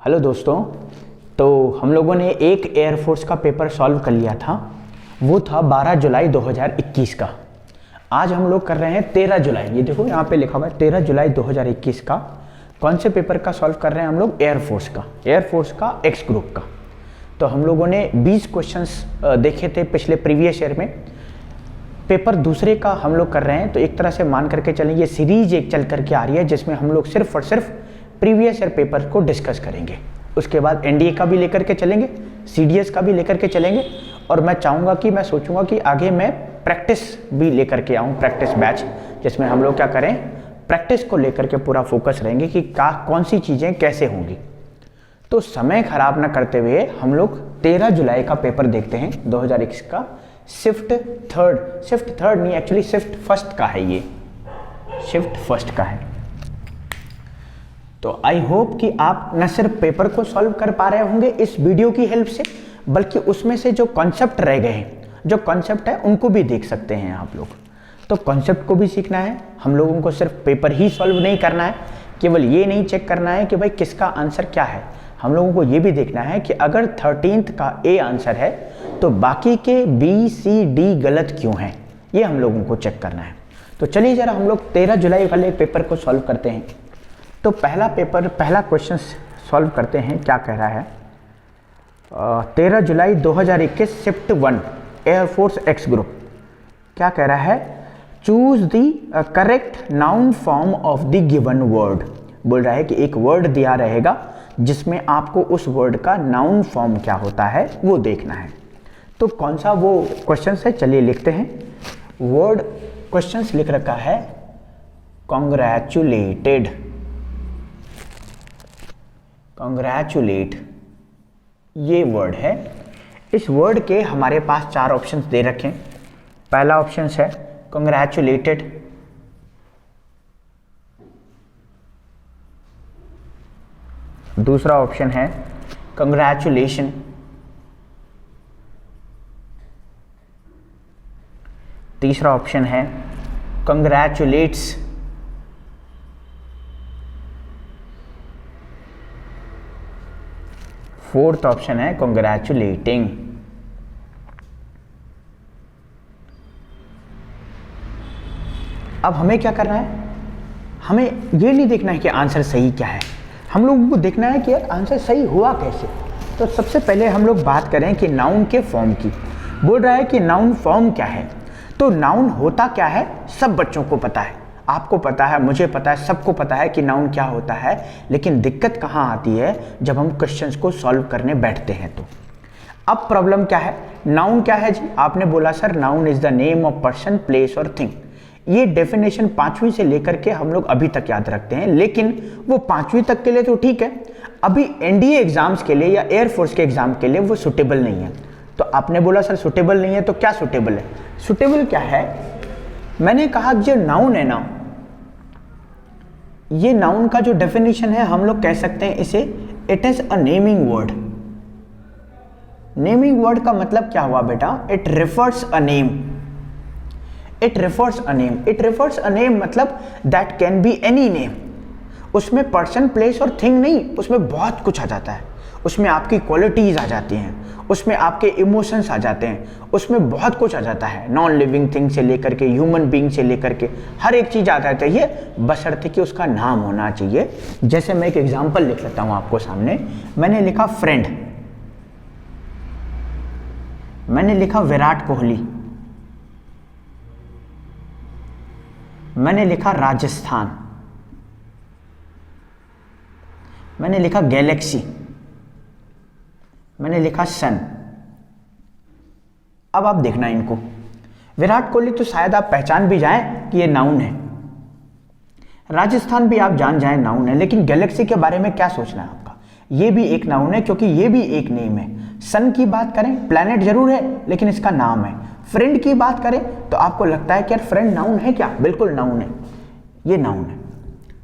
Hello दोस्तों। तो हम लोगों ने एक एयरफोर्स का पेपर सॉल्व कर लिया था, वो था 12 जुलाई 2021 का। आज हम लोग कर रहे हैं 13 जुलाई, ये देखो यहाँ पे लिखा हुआ है 13 जुलाई 2021 का। कौन से पेपर का सॉल्व कर रहे हैं हम लोग? एयरफोर्स का एक्स ग्रुप का। तो हम लोगों ने 20 क्वेश्चंस देखे थे पिछले प्रीवियस ईयर में। पेपर दूसरे का हम लोग कर रहे हैं, तो एक तरह से मान करके चलें ये सीरीज एक चल करके आ रही है जिसमें हम लोग सिर्फ और सिर्फ प्रीवियस ईयर पेपर को डिस्कस करेंगे। उसके बाद एनडीए का भी लेकर के चलेंगे, सीडीएस का भी लेकर के चलेंगे, और मैं चाहूँगा कि मैं सोचूंगा कि आगे मैं प्रैक्टिस भी लेकर के आऊँ, प्रैक्टिस बैच, जिसमें हम लोग क्या करें, प्रैक्टिस को लेकर के पूरा फोकस रहेंगे कि कौन सी चीज़ें कैसे होंगी। तो समय खराब ना करते हुए हम लोग 13 जुलाई का पेपर देखते हैं 2021 का। शिफ्ट थर्ड नहीं, एक्चुअली शिफ्ट फर्स्ट का है, ये शिफ्ट फर्स्ट का है। तो आई होप कि आप न सिर्फ पेपर को सॉल्व कर पा रहे होंगे इस वीडियो की हेल्प से, बल्कि उसमें से जो कॉन्सेप्ट रह गए हैं, जो कॉन्सेप्ट है उनको भी देख सकते हैं आप लोग। तो कॉन्सेप्ट को भी सीखना है हम लोगों को, सिर्फ पेपर ही सॉल्व नहीं करना है, केवल ये नहीं चेक करना है कि भाई किसका आंसर क्या है। हम लोगों को ये भी देखना है कि अगर 13th का ए आंसर है तो बाकी के बी सी डी गलत क्यों हैं, ये हम लोगों को चेक करना है। तो चलिए जरा हम लोग 13 जुलाई वाले पेपर को सॉल्व करते हैं। तो पहला क्वेश्चन सॉल्व करते हैं। क्या कह रहा है? 13 जुलाई 2021 शिफ्ट 1 एयरफोर्स एक्स ग्रुप। क्या कह रहा है? Choose the correct noun form of the given word. बोल रहा है कि एक वर्ड दिया रहेगा जिसमें आपको उस वर्ड का नाउन फॉर्म क्या होता है वो देखना है। तो कौन सा वो क्वेश्चन है, चलिए लिखते हैं। वर्ड क्वेश्चंस लिख रखा है कॉन्ग्रेचुलेटेड, कॉन्ग्रेचुलेट, ये वर्ड है। इस वर्ड के हमारे पास 4 ऑप्शंस दे रखे हैं। पहला ऑप्शन है कॉन्ग्रेचुलेटेड, दूसरा ऑप्शन है कंग्रेचुलेशन, तीसरा ऑप्शन है कंग्रेचुलेट्स, फोर्थ ऑप्शन है कॉन्ग्रेचुलेटिंग। अब हमें क्या करना है? हमें ये नहीं देखना है कि आंसर सही क्या है, हम लोगों को देखना है कि आंसर सही हुआ कैसे। तो सबसे पहले हम लोग बात करें कि नाउन के फॉर्म की। बोल रहा है कि नाउन फॉर्म क्या है। तो नाउन होता क्या है सब बच्चों को पता है, आपको पता है, मुझे पता है, सबको पता है कि नाउन क्या होता है। लेकिन दिक्कत कहाँ आती है? जब हम क्वेश्चंस को सॉल्व करने बैठते हैं। तो अब प्रॉब्लम क्या है? नाउन क्या है जी? आपने बोला sir noun is the name of person, place और थिंग। ये डेफिनेशन 5वीं से लेकर के हम लोग अभी तक याद रखते हैं, लेकिन वो 5वीं तक के लिए तो ठीक है, अभी एनडीए एग्जाम्स के लिए या एयरफोर्स के एग्जाम के लिए वो सुटेबल नहीं है। तो आपने बोला सर सुटेबल नहीं है, तो क्या सुटेबल है? सुटेबल क्या है? मैंने कहा जो नाउन है ना, ये नाउन का जो डेफिनेशन है हम लोग कह सकते हैं इसे it is a naming word. Naming word का मतलब क्या हुआ बेटा? It refers a name, it refers a name, it refers a name मतलब that can be any name. उसमें पर्सन, प्लेस और थिंग नहीं, उसमें बहुत कुछ आ जाता है। उसमें आपकी क्वालिटीज आ जाती हैं, उसमें आपके इमोशंस आ जाते हैं, उसमें बहुत कुछ आ जाता है। नॉन लिविंग थिंग से लेकर के ह्यूमन बीइंग से लेकर के हर एक चीज आ जाती है, ये बशर्ते कि उसका नाम होना चाहिए। जैसे मैं एक एग्जांपल लिख लेता हूं आपको सामने। मैंने लिखा फ्रेंड, मैंने लिखा विराट कोहली, मैंने लिखा राजस्थान, मैंने लिखा गैलेक्सी, मैंने लिखा सन। अब आप देखना इनको। विराट कोहली तो शायद आप पहचान भी जाएं कि ये नाउन है, राजस्थान भी आप जान जाएं नाउन है, लेकिन गैलेक्सी के बारे में क्या सोचना है आपका? ये भी एक नाउन है क्योंकि ये भी एक नेम है। सन की बात करें, प्लैनेट जरूर है लेकिन इसका नाम है। फ्रेंड की बात करें तो आपको लगता है कि यार फ्रेंड नाउन है क्या? बिल्कुल नाउन है, ये नाउन है,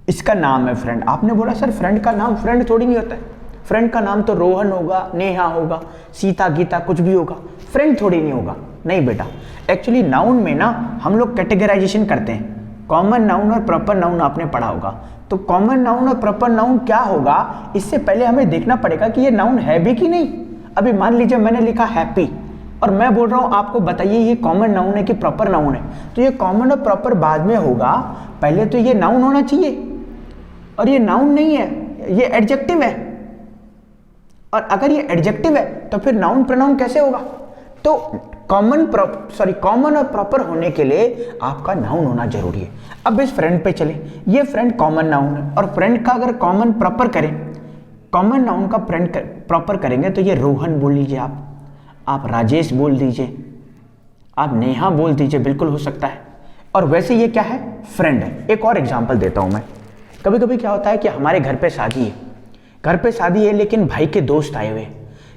इसका नाम है फ्रेंड। आपने बोला सर फ्रेंड का नाम फ्रेंड थोड़ी नहीं होता है, फ्रेंड का नाम तो रोहन होगा, नेहा होगा, सीता, गीता, कुछ भी होगा, फ्रेंड थोड़ी नहीं होगा। नहीं बेटा, एक्चुअली नाउन में ना हम लोग कैटेगराइजेशन करते हैं। कॉमन नाउन और प्रॉपर नाउन आपने पढ़ा होगा। तो कॉमन नाउन और प्रॉपर नाउन क्या होगा, इससे पहले हमें देखना पड़ेगा कि ये नाउन है भी कि नहीं। अभी मान लीजिए मैंने लिखा हैप्पी और मैं बोल रहा हूँ आपको बताइए ये कॉमन नाउन है कि प्रॉपर नाउन है, तो ये कॉमन और प्रॉपर बाद में होगा, पहले तो ये नाउन होना चाहिए और ये नाउन नहीं है, ये एडजेक्टिव है। और अगर ये एडजेक्टिव है तो फिर नाउन प्रोनाउन कैसे होगा। तो कॉमन और प्रॉपर होने के लिए आपका नाउन होना जरूरी है। अब इस फ्रेंड पे चले, ये फ्रेंड कॉमन नाउन है और फ्रेंड का अगर कॉमन प्रॉपर करें, कॉमन नाउन का फ्रेंड प्रॉपर करेंगे तो ये रोहन बोल लीजिए, आप राजेश बोल दीजिए, आप नेहा बोल दीजिए, बिल्कुल हो सकता है। और वैसे ये क्या है, फ्रेंड है। एक और एग्जांपल देता हूं मैं। कभी कभी क्या होता है कि हमारे घर पे शादी है, लेकिन भाई के दोस्त आए हुए,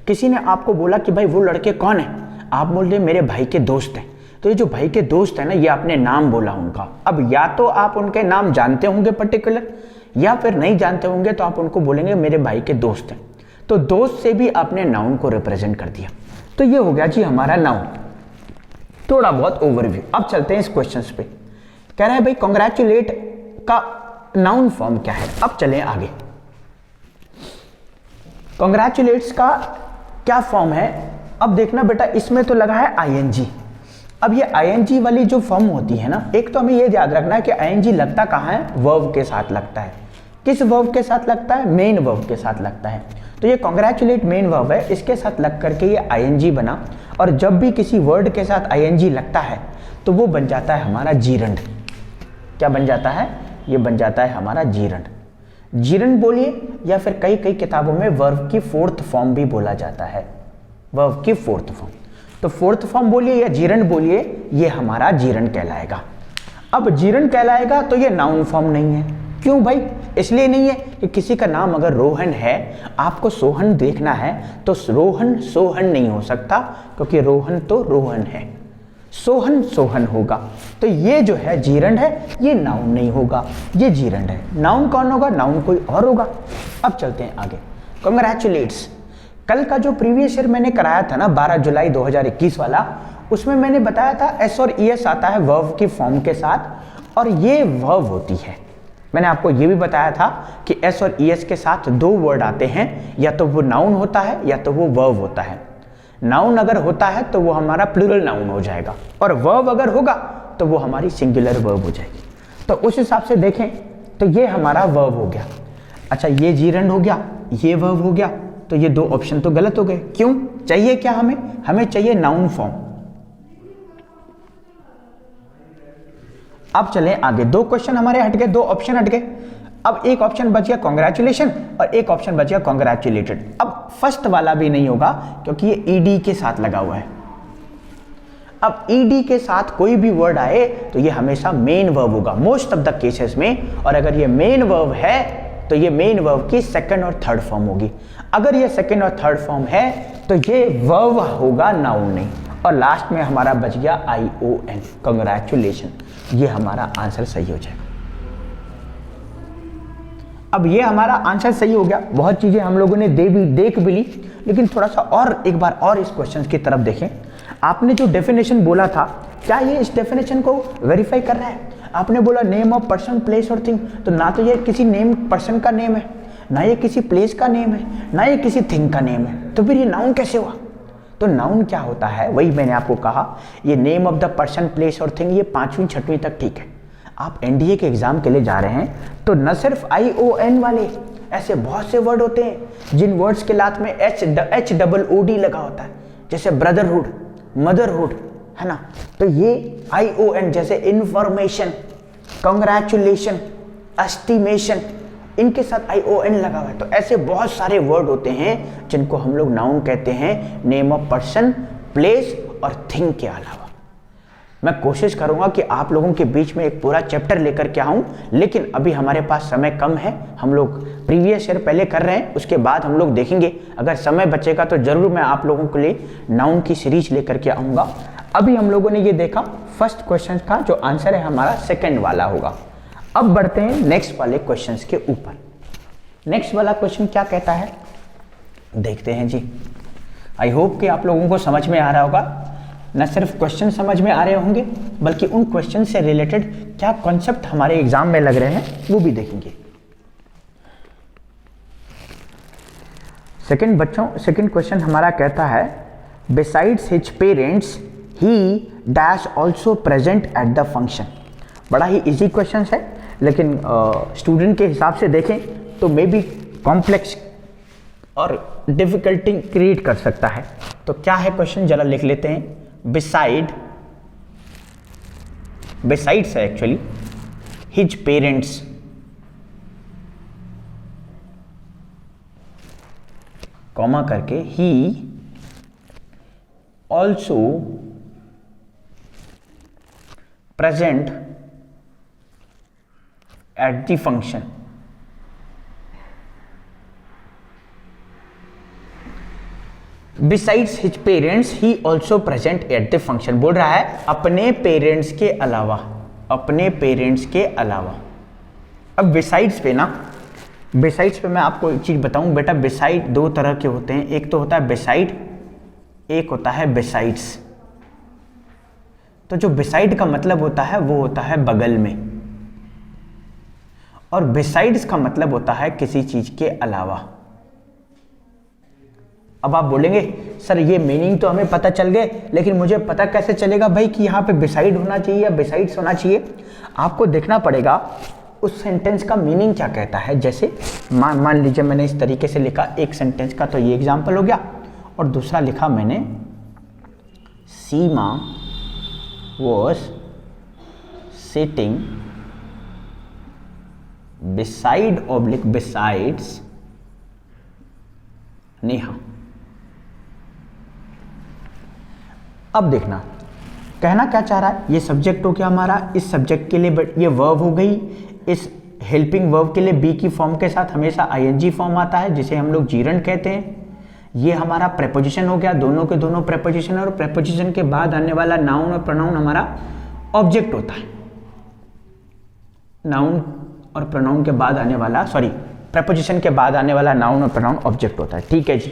किसी ने आपको बोला कि भाई वो लड़के कौन है, आप बोल रहे मेरे भाई के दोस्त हैं। तो ये जो भाई के दोस्त है ना, ये आपने नाम बोला उनका। अब या तो आप उनके नाम जानते होंगे पर्टिकुलर, या फिर नहीं जानते होंगे तो आप उनको बोलेंगे मेरे भाई के दोस्त हैं। तो दोस्त से भी आपने नाउन को रिप्रेजेंट कर दिया। तो ये हो गया जी हमारा नाउन, थोड़ा बहुत ओवरव्यू। अब चलते हैं इस क्वेश्चन पे। कह रहा है भाई कॉन्ग्रेचुलेट का नाउन फॉर्म क्या है। अब चलें आगे। कॉन्ग्रेचुलेट्स का क्या फॉर्म है, अब देखना बेटा, इसमें तो लगा है आईएनजी। अब ये आईएनजी वाली जो फॉर्म होती है ना, एक तो हमें ये याद रखना है कि आईएनजी लगता कहाँ है, वर्ब के साथ लगता है। किस वर्ब के साथ लगता है, मेन वर्ब के साथ लगता है। तो ये कॉन्ग्रेचुलेट मेन वर्ब है, इसके साथ लग करके ये आईएनजी बना। और जब भी किसी वर्ड के साथ आईएनजी लगता है तो वो बन जाता है हमारा जीरंड। क्या बन जाता है, ये बन जाता है हमारा जीरंड। जीरंड बोलिए, या फिर कई किताबों में वर्ब की फोर्थ फॉर्म भी बोला जाता है, वर्ब की फोर्थ फॉर्म। तो फोर्थ फॉर्म बोलिए या जीरंड बोलिए, ये हमारा जीरंड कहलाएगा। अब जीरंड कहलाएगा तो ये नाउन फॉर्म नहीं है। क्यों भाई, इसलिए नहीं है कि किसी का नाम अगर रोहन है, आपको सोहन देखना है, तो रोहन सोहन नहीं हो सकता, क्योंकि रोहन तो रोहन है, सोहन सोहन होगा। तो ये जो है जीरंड है, ये नाउन नहीं होगा, ये जीरंड है। नाउन कौन होगा, नाउन कोई और होगा। अब चलते हैं आगे। कॉन्ग्रेचुलेट्स, कल का जो प्रीवियस ईयर मैंने कराया था ना 12 जुलाई 2021 वाला, उसमें मैंने बताया था एस और ईएस आता है वर्ब की फॉर्म के साथ, और ये वर्ब होती है। मैंने आपको ये भी बताया था कि एस और ईएस के साथ दो वर्ड आते हैं, या तो वो नाउन होता है या तो वो वर्ब होता है। नाउन अगर होता है तो वो हमारा प्लूरल नाउन हो जाएगा, और वर्ब अगर होगा तो वो हमारी सिंगुलर वर्ब हो जाएगी। तो उस हिसाब से देखें तो ये हमारा वर्ब हो गया। अच्छा, ये जीरंड हो गया, ये वर्ब हो गया, तो ये दो ऑप्शन तो गलत हो गए। क्यों, चाहिए क्या हमें चाहिए नाउन फॉर्म। अब चलें आगे। दो क्वेश्चन हमारे हट गए, दो ऑप्शन हट गए। अब एक ऑप्शन बच गया कॉन्ग्रेचुलेशन और एक ऑप्शन बच गया कॉन्ग्रेचुलेटेड। अब फर्स्ट वाला भी नहीं होगा क्योंकि ये ईडी के साथ लगा हुआ है। अब ईडी के साथ कोई भी वर्ड आए तो ये हमेशा मेन वर्ब होगा मोस्ट ऑफ द केसेस में, और अगर ये मेन वर्ब है तो ये मेन वर्ब की सेकंड और थर्ड फॉर्म होगी। अगर ये सेकंड और थर्ड फॉर्म है तो ये वर्ब होगा, नाउन नहीं। और लास्ट में हमारा बच गया ION, कांग्रेचुलेशन। ये हमारा आंसर सही हो जाएगा। अब ये हमारा आंसर सही हो गया। बहुत चीजें हम लोगों ने देख भी ली, लेकिन थोड़ा सा और एक बार और इस क्वेश्चन की तरफ देखें। आपने जो डेफिनेशन बोला था, क्या ये इस डेफिनेशन को वेरीफाई कर रहा है? आपने बोला नेम ऑफ पर्सन प्लेस और थिंग, तो ना तो ये किसी नेम पर्सन का नेम है, ना ये किसी प्लेस का नेम है, ना ये किसी थिंग का नेम है, तो फिर ये नाउन कैसे हुआ? तो नाउन क्या होता है, वही मैंने आपको कहा, ये name of the person place और थिंग, ये 5वीं 6वीं तक ठीक है। आप एनडीए के एग्जाम के लिए जा रहे हैं तो न सिर्फ ION वाले, ऐसे बहुत से वर्ड होते हैं जिन वर्ड्स के लास्ट में HOOD लगा होता है, जैसे ब्रदरहुड, मदरहुड, है ना। तो ये ION जैसे इंफॉर्मेशन, कांग्रेचुलेशन, एस्टिमेशन, इनके साथ ION लगा हुआ है। तो ऐसे बहुत सारे वर्ड होते हैं जिनको हम लोग नाउन कहते हैं, नेम ऑफ पर्सन, प्लेस और थिंग के अलावा। मैं कोशिश करूंगा कि आप लोगों के बीच में एक पूरा चैप्टर लेकर के आऊं, लेकिन अभी हमारे पास समय कम है। हम लोग प्रीवियस ईयर पहले कर रहे हैं, उसके बाद हम लोग देखेंगे। अगर समय बचेगा तो जरूर मैं आप लोगों के लिए नाउन की सीरीज लेकर के आऊंगा। अभी हम लोगों ने ये देखा फर्स्ट क्वेश्चन का जो आंसर है हमारा सेकेंड वाला होगा। अब बढ़ते हैं नेक्स्ट वाले क्वेश्चन के ऊपर। नेक्स्ट वाला क्वेश्चन क्या कहता है, देखते हैं जी। आई होप कि आप लोगों को समझ में आ रहा होगा। न सिर्फ क्वेश्चन समझ में आ रहे होंगे, बल्कि उन क्वेश्चन से रिलेटेड क्या कॉन्सेप्ट हमारे एग्जाम में लग रहे हैं वो भी देखेंगे। सेकंड बच्चों, सेकंड क्वेश्चन हमारा कहता है besides his parents he dash also present at the function. बड़ा ही इजी क्वेश्चन है, लेकिन स्टूडेंट के हिसाब से देखें तो मे बी कॉम्प्लेक्स और डिफिकल्टी क्रिएट कर सकता है। तो क्या है क्वेश्चन, जरा लिख लेते हैं। बिसाइड्स है एक्चुअली, हिज पेरेंट्स कॉमा करके he also present at the function. Besides his parents he also present at the function, बोल रहा है अपने पेरेंट्स के अलावा, अपने पेरेंट्स के अलावा। अब बिसाइड्स पे ना, बिसाइड्स पे मैं आपको एक चीज बताऊं बेटा, बिसाइड दो तरह के होते हैं, एक तो होता है बिसाइड, एक होता है बिसाइड्स। तो जो बिसाइड का मतलब होता है वो होता है बगल में, और बिसाइड्स का मतलब होता है किसी चीज के अलावा। अब आप बोलेंगे सर ये मीनिंग तो हमें पता चल गए, लेकिन मुझे पता कैसे चलेगा भाई कि यहाँ पे बिसाइड होना चाहिए या बिसाइड्स होना चाहिए? आपको देखना पड़ेगा उस सेंटेंस का मीनिंग क्या कहता है। जैसे मान लीजिए मैंने इस तरीके से लिखा एक सेंटेंस का, तो ये एग्जाम्पल हो गया, और दूसरा लिखा मैंने Seema was sitting beside oblique besides Neha. अब देखना कहना क्या चाह रहा है, ये सब्जेक्ट हो गया हमारा, इस सब्जेक्ट के लिए ये वर्ब हो गई, इस हेल्पिंग वर्ब के लिए बी की फॉर्म के साथ हमेशा आईएनजी फॉर्म आता है जिसे हम लोग जीरंड कहते हैं। ये हमारा प्रेपोजिशन हो गया, दोनों के दोनों प्रेपोजिशन, और प्रेपोजिशन के बाद आने वाला नाउन और प्रोनाउन हमारा ऑब्जेक्ट होता है। नाउन और प्रोनाउन के बाद आने वाला, प्रेपोजिशन के बाद आने वाला नाउन और प्रोनाउन ऑब्जेक्ट होता है। ठीक है जी।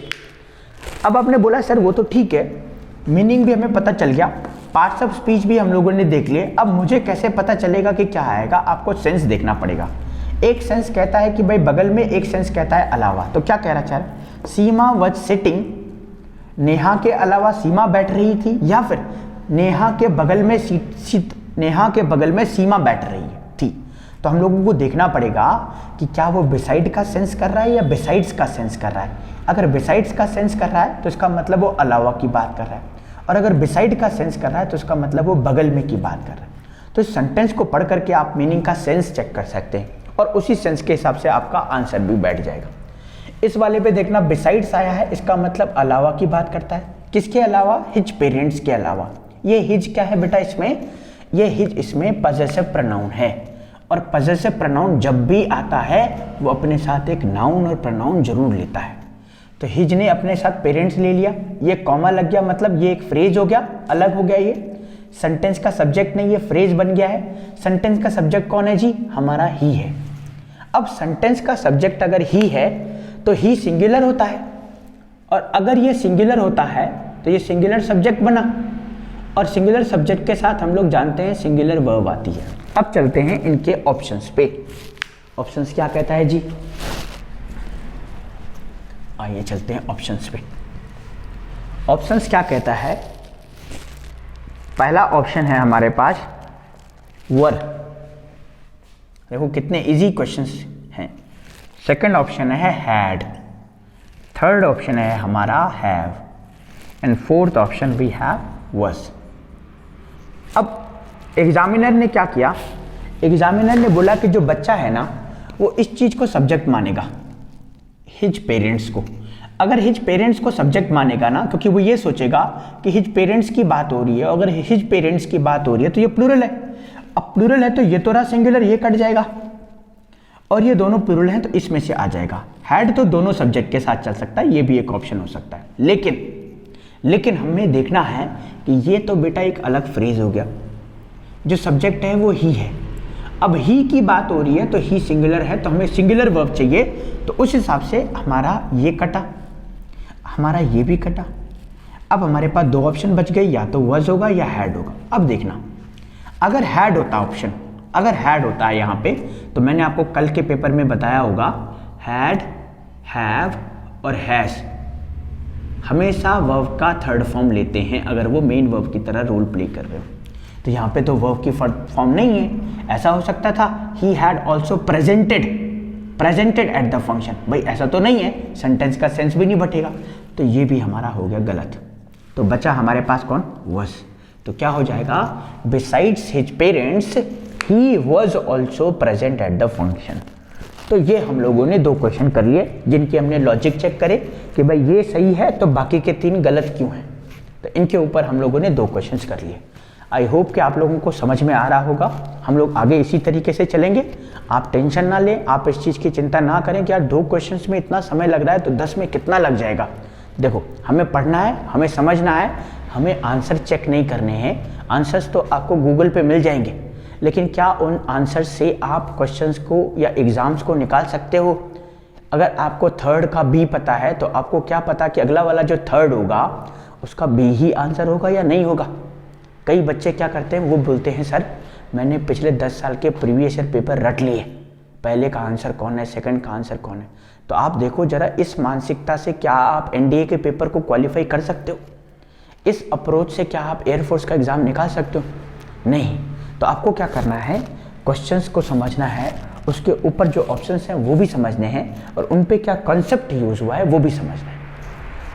अब आपने बोला सर वो तो ठीक है, मीनिंग भी हमें पता चल गया, पार्ट्स ऑफ स्पीच भी हम लोगों ने देख लिए, अब मुझे कैसे पता चलेगा कि क्या आएगा? आपको सेंस देखना पड़ेगा। एक सेंस कहता है कि भाई बगल में, एक सेंस कहता है अलावा। तो क्या कह रहा चाह रहा, सीमा वॉज सिटिंग, नेहा के अलावा सीमा बैठ रही थी, या फिर नेहा के बगल में नेहा के बगल में सीमा बैठ रही है थी। तो हम लोगों को देखना पड़ेगा कि क्या वो बिसाइड का सेंस कर रहा है या बिसाइड्स का सेंस कर रहा है। अगर बिसाइड्स का सेंस कर रहा है तो इसका मतलब वो अलावा की बात कर रहा है, और अगर बिसाइड का सेंस कर रहा है तो इसका मतलब वो बगल में की बात कर रहा है। तो इस सेंटेंस को पढ़ करके आप मीनिंग का सेंस चेक कर सकते हैं, और उसी सेंस के हिसाब से आपका आंसर भी बैठ जाएगा। इस वाले पे देखना बिसाइड्स आया है, इसका मतलब अलावा की बात करता है। किसके अलावा? हिज पेरेंट्स के अलावा। ये हिज क्या है बेटा इसमें? ये हिज इसमें पजेसिव प्रोनाउन है, और पजेसिव प्रोनाउन जब भी आता है वो अपने साथ एक नाउन और प्रोनाउन जरूर लेता है। तो हिज ने अपने साथ पेरेंट्स ले लिया, ये कॉमा लग गया, मतलब ये एक फ्रेज हो गया, अलग हो गया, ये सेंटेंस का सब्जेक्ट नहीं, ये फ्रेज बन गया है। सेंटेंस का सब्जेक्ट कौन है जी? हमारा ही है। अब सेंटेंस का सब्जेक्ट अगर ही है तो ही सिंगुलर होता है, और अगर ये सिंगुलर होता है तो ये सिंगुलर सब्जेक्ट बना, और सिंगुलर सब्जेक्ट के साथ हम लोग जानते हैं सिंगुलर वर्ब आती है। अब चलते हैं इनके ऑप्शंस पे। ऑप्शंस क्या कहता है जी? आइए चलते हैं ऑप्शंस पे। ऑप्शंस क्या कहता है? पहला ऑप्शन है हमारे पास वर। देखो कितने इजी क्वेश्चंस हैं। सेकंड ऑप्शन है हैड, थर्ड ऑप्शन है हमारा have, and fourth option we have was. अब एग्जामिनर ने क्या किया? एग्जामिनर ने बोला कि जो बच्चा है ना वो इस चीज को सब्जेक्ट मानेगा, हिज पेरेंट्स को। अगर हिज पेरेंट्स को सब्जेक्ट मानेगा ना, क्योंकि वो ये सोचेगा कि हिज पेरेंट्स की बात हो रही है, अगर हिज पेरेंट्स की बात हो रही है तो ये प्लूरल है। अब प्लूरल है तो ये तो रहा सिंगुलर, ये कट जाएगा, और ये दोनों प्लूरल हैं तो इसमें से आ जाएगा। हैड तो दोनों सब्जेक्ट के साथ चल सकता है, ये भी एक ऑप्शन हो सकता है। लेकिन हमें देखना है कि ये तो बेटा एक अलग फ्रेज हो गया, जो सब्जेक्ट है वो ही है। अब ही की बात हो रही है तो ही सिंगुलर है, तो हमें सिंगुलर वर्ब चाहिए, तो उस हिसाब से हमारा ये कटा, हमारा ये भी कटा। अब हमारे पास दो ऑप्शन बच गए, या तो वॉज होगा या हैड होगा। अब देखना, अगर हैड होता ऑप्शन, अगर हैड होता है यहाँ पे, तो मैंने आपको कल के पेपर में बताया होगा हैड, हैव और हैज़ हमेशा वर्ब का थर्ड फॉर्म लेते हैं अगर वो मेन वर्ब की तरह रोल प्ले कर रहे हो। तो यहाँ पे तो वर्ब की फॉर्म नहीं है। ऐसा हो सकता था he had also presented at the function, भाई ऐसा तो नहीं है, सेंटेंस का सेंस भी नहीं बटेगा। तो ये भी हमारा हो गया गलत। तो बचा हमारे पास कौन, वॉज। तो क्या हो जाएगा, besides his parents he was also present at the function. तो ये हम लोगों ने 2 क्वेश्चन कर लिए जिनकी हमने लॉजिक चेक करे कि भाई ये सही है तो बाकी के 3 गलत क्यों हैं। तो इनके ऊपर हम लोगों ने 2 क्वेश्चंस कर लिए। आई होप कि आप लोगों को समझ में आ रहा होगा। हम लोग आगे इसी तरीके से चलेंगे। आप टेंशन ना लें, आप इस चीज़ की चिंता ना करें कि यार 2 क्वेश्चंस में इतना समय लग रहा है तो 10 में कितना लग जाएगा। देखो, हमें पढ़ना है, हमें समझना है, हमें आंसर चेक नहीं करने हैं। आंसर्स तो आपको गूगल पे मिल जाएंगे, लेकिन क्या उन आंसर्स से आप क्वेश्चंस को या एग्ज़ाम्स को निकाल सकते हो? अगर आपको थर्ड का बी पता है तो आपको क्या पता कि अगला वाला जो थर्ड होगा उसका बी ही आंसर होगा या नहीं होगा। कई बच्चे क्या करते हैं, वो बोलते हैं सर मैंने पिछले 10 साल के प्रीवियस ईयर पेपर रट लिए, पहले का आंसर कौन है, सेकंड का आंसर कौन है। तो आप देखो जरा, इस मानसिकता से क्या आप एनडीए के पेपर को क्वालिफाई कर सकते हो? इस अप्रोच से क्या आप एयरफोर्स का एग्ज़ाम निकाल सकते हो? नहीं। तो आपको क्या करना है, क्वेश्चंस को समझना है, उसके ऊपर जो ऑप्शंस हैं वो भी समझने हैं और उन पे क्या कॉन्सेप्ट यूज़ हुआ है वो भी समझना है।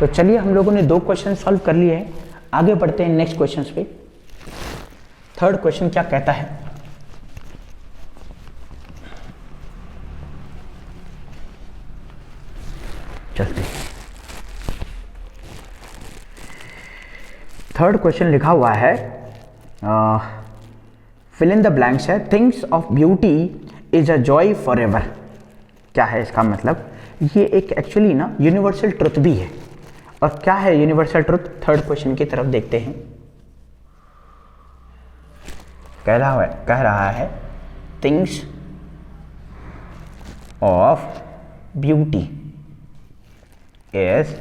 तो चलिए, हम लोगों ने 2 क्वेश्चन सॉल्व कर लिए हैं। आगे बढ़ते हैं नेक्स्ट क्वेश्चन पे। थर्ड क्वेश्चन क्या कहता है, चलते। थर्ड क्वेश्चन लिखा हुआ है, फिल इन द ब्लैंक्स है, things of beauty is a joy for ever. क्या है इसका मतलब? ये एक एक्चुअली ना यूनिवर्सल ट्रुथ भी है। और क्या है यूनिवर्सल ट्रुथ? थर्ड क्वेश्चन की तरफ देखते हैं। कह रहा है things of beauty is